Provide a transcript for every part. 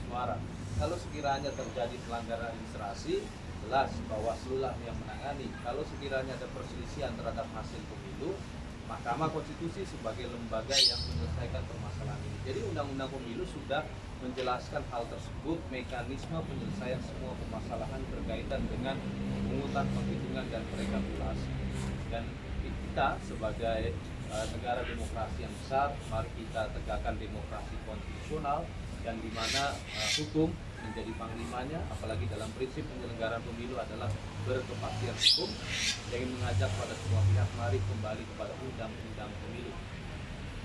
suara. Kalau sekiranya terjadi pelanggaran administrasi, jelas Bawaslu lah yang menangani. Kalau sekiranya ada perselisihan terhadap hasil pemilu, Mahkamah Konstitusi sebagai lembaga yang menyelesaikan permasalahan ini. Jadi Undang-Undang Pemilu sudah menjelaskan hal tersebut, mekanisme penyelesaian semua permasalahan berkaitan dengan pemungutan, penghitungan, dan rekapitulasi. Dan kita sebagai negara demokrasi yang besar, mari kita tegakkan demokrasi konstitusional yang dimana hukum menjadi panglimanya, apalagi dalam prinsip penyelenggaraan pemilu adalah berkepastian hukum. Saya ingin mengajak pada semua pihak mari kembali kepada undang-undang pemilu.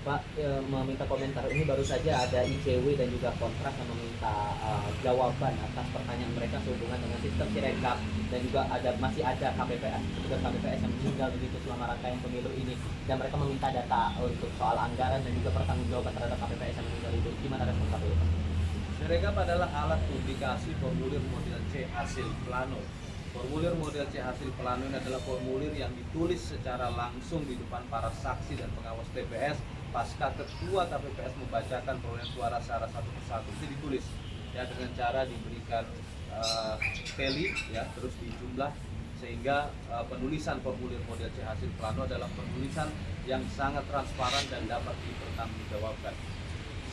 Pak, meminta komentar. Ini baru saja ada ICW dan juga Kontras yang meminta jawaban atas pertanyaan mereka sehubungan dengan sistem Sirekap, dan juga masih ada KPPS, petugas KPPS yang meninggal begitu selama rangkaian pemilu ini, dan mereka meminta data untuk soal anggaran dan juga pertanggungjawaban terhadap KPPS yang meninggal itu. Gimana respon KPU, Pak? Sirekap adalah alat publikasi formulir model C hasil plano. Formulir model C hasil plano ini adalah formulir yang ditulis secara langsung di depan para saksi dan pengawas TPS pasca ketua KPPS membacakan perolehan suara secara satu persatu. Itu ditulis ya dengan cara diberikan tally ya, terus dijumlah, sehingga penulisan formulir model C hasil plano adalah penulisan yang sangat transparan dan dapat dipertanggungjawabkan.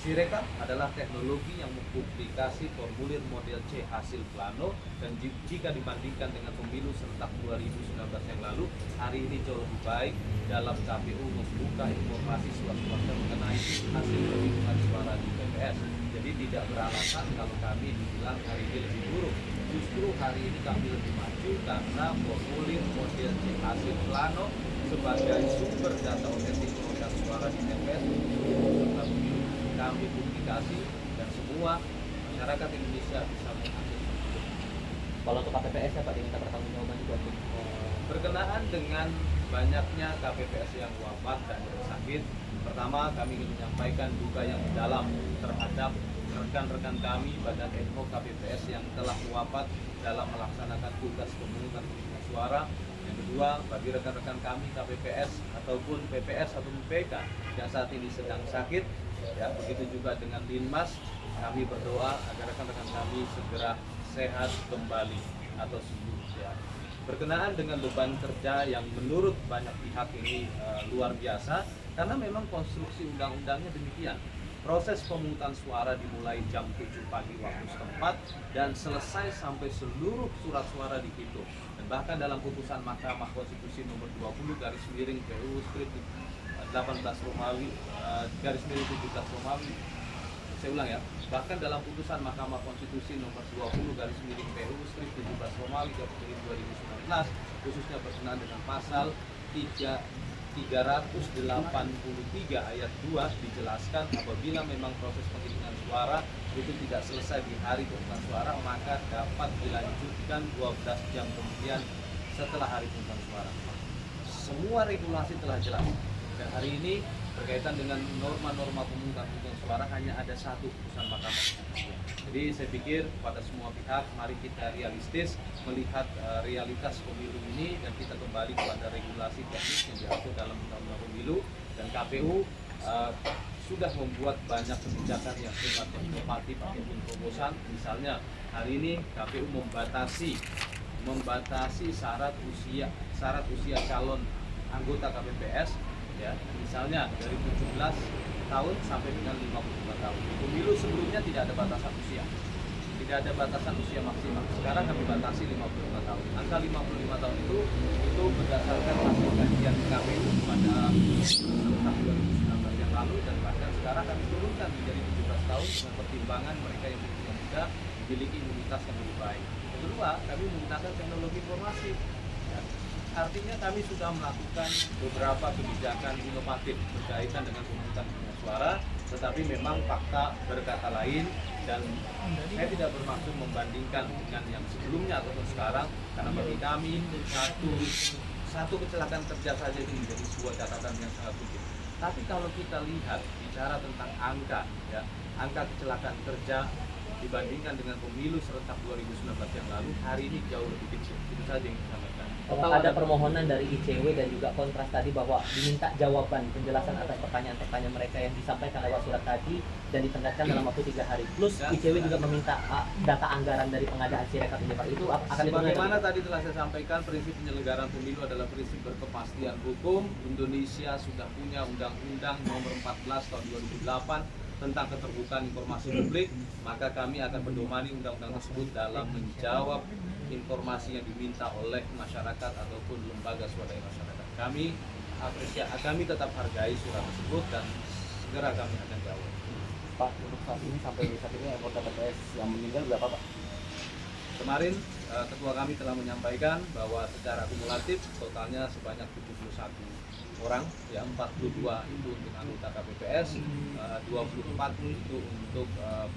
Sirekap adalah teknologi yang mempublikasi formulir model C hasil plano, dan jika dibandingkan dengan pemilu serentak 2019 yang lalu, hari ini jauh lebih baik dalam KPU membuka informasi seluas-luasnya mengenai hasil penghitungan suara di TPS. Jadi tidak beralasan kalau kami dibilang hari ini lebih buruk. Justru hari ini kami lebih maju karena formulir model C hasil plano sebagai sumber data otentik perolehan suara di TPS serta pemilu kami publikasi, dan semua masyarakat Indonesia bisa mengakses. Kalau untuk KPPS ya Pak, diminta pertanggungjawaban juga untuk berkenaan dengan banyaknya KPPS yang wafat dan sakit. Pertama, kami ingin menyampaikan duka yang mendalam terhadap rekan-rekan kami badan ad hoc KPPS yang telah wafat dalam melaksanakan tugas pemungutan penghitungan suara. Yang kedua, bagi rekan-rekan kami KPPS ataupun PPS atau PK yang saat ini sedang sakit, ya begitu juga dengan Linmas, kami berdoa agar rekan-rekan kami segera sehat kembali atau sembuh. Ya. Berkenaan dengan beban kerja yang menurut banyak pihak ini luar biasa, karena memang konstruksi undang-undangnya demikian. Proses pemungutan suara dimulai jam 7 pagi waktu setempat dan selesai sampai seluruh surat suara dihitung. Dan bahkan dalam putusan Mahkamah Konstitusi nomor 20 garis miring PU Strip 18 Romawi garis miring 17 Romawi, saya ulang ya, bahkan dalam putusan Mahkamah Konstitusi nomor 20 garis miring PU Strip 17 Romawi garis miring 2019, khususnya berkenaan dengan pasal 383 ayat 2 dijelaskan apabila memang proses penghitungan suara itu tidak selesai di hari pemungutan suara, maka dapat dilanjutkan 12 jam kemudian setelah hari pemungutan suara. Semua regulasi telah jelas, dan hari ini berkaitan dengan norma-norma pemungutan suara hanya ada satu putusan Mahkamah Konstitusi. Jadi saya pikir pada semua pihak mari kita realistis melihat realitas pemilu ini, dan kita kembali kepada regulasi teknis yang diatur dalam Undang-Undang Pemilu, dan KPU sudah membuat banyak kebijakan yang sifatnya inovatif ataupun terobosan. Misalnya hari ini KPU membatasi syarat usia calon anggota KPPS, ya, misalnya dari 17 tahun sampai dengan 55 tahun. Di pemilu sebelumnya tidak ada batasan usia, tidak ada batasan usia maksimal. Sekarang kami batasi 55 tahun. Angka 55 tahun itu berdasarkan hasil kajian KPU pada tahun 2019 yang lalu, dan bahkan sekarang kami turunkan menjadi 17 tahun dengan pertimbangan mereka yang muda memiliki imunitas yang lebih baik. Kedua, kami menggunakan teknologi informasi. Ya. Artinya kami sudah melakukan beberapa kebijakan inovatif berkaitan dengan pemungutan suara, tetapi memang fakta berkata lain, dan saya tidak bermaksud membandingkan dengan yang sebelumnya ataupun sekarang, karena bagi kami satu kecelakaan kerja saja itu menjadi sebuah catatan yang sangat penting. Tapi kalau kita lihat bicara tentang angka, ya, angka kecelakaan kerja dibandingkan dengan pemilu serentak 2019 yang lalu, hari ini jauh lebih kecil. Itu saja yang disampaikan. Ada permohonan dari ICW dan juga kontras tadi bahwa diminta jawaban penjelasan atas pertanyaan-pertanyaan mereka yang disampaikan lewat surat tadi dan ditenggatkan dalam waktu 3 hari. Plus ICW juga meminta data anggaran dari pengadaan Sirekap ini Pak. Itu akan sebagaimana tadi telah saya sampaikan, prinsip penyelenggaraan pemilu adalah prinsip berkepastian hukum. Indonesia sudah punya Undang-Undang Nomor 14 Tahun 2008 tentang keterbukaan informasi publik, maka kami akan mendomani undang-undang tersebut dalam menjawab informasi yang diminta oleh masyarakat ataupun lembaga swadaya masyarakat. Kami tetap hargai surat tersebut dan segera kami akan jawab. Pak, untuk saat ini sampai saat ini anggota TPS yang meninggal berapa Pak? Kemarin ketua kami telah menyampaikan bahwa secara kumulatif totalnya sebanyak 71 orang, ya 42 itu untuk anggota KPPS, 24 itu untuk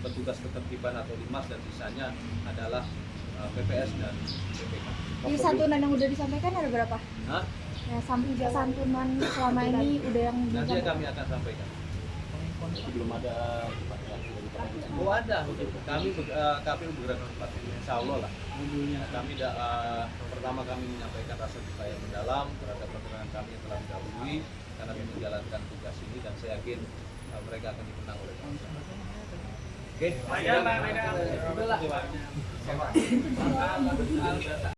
petugas ketertiban atau limas, dan sisanya adalah PPS dan PPK. Jadi santunan yang udah disampaikan ada berapa? Hah? Ya, santunan selama ini udah yang Nanti disampaikan. kami akan sampaikan. Belum ada Oh ada, kami KPU bergerak cepat, insya Allah lah. Pertama kami menyampaikan rasa duka yang mendalam terhadap rekan kami yang telah didahului karena kami menjalankan tugas ini, dan saya yakin mereka akan dikenang oleh bangsa. Oke,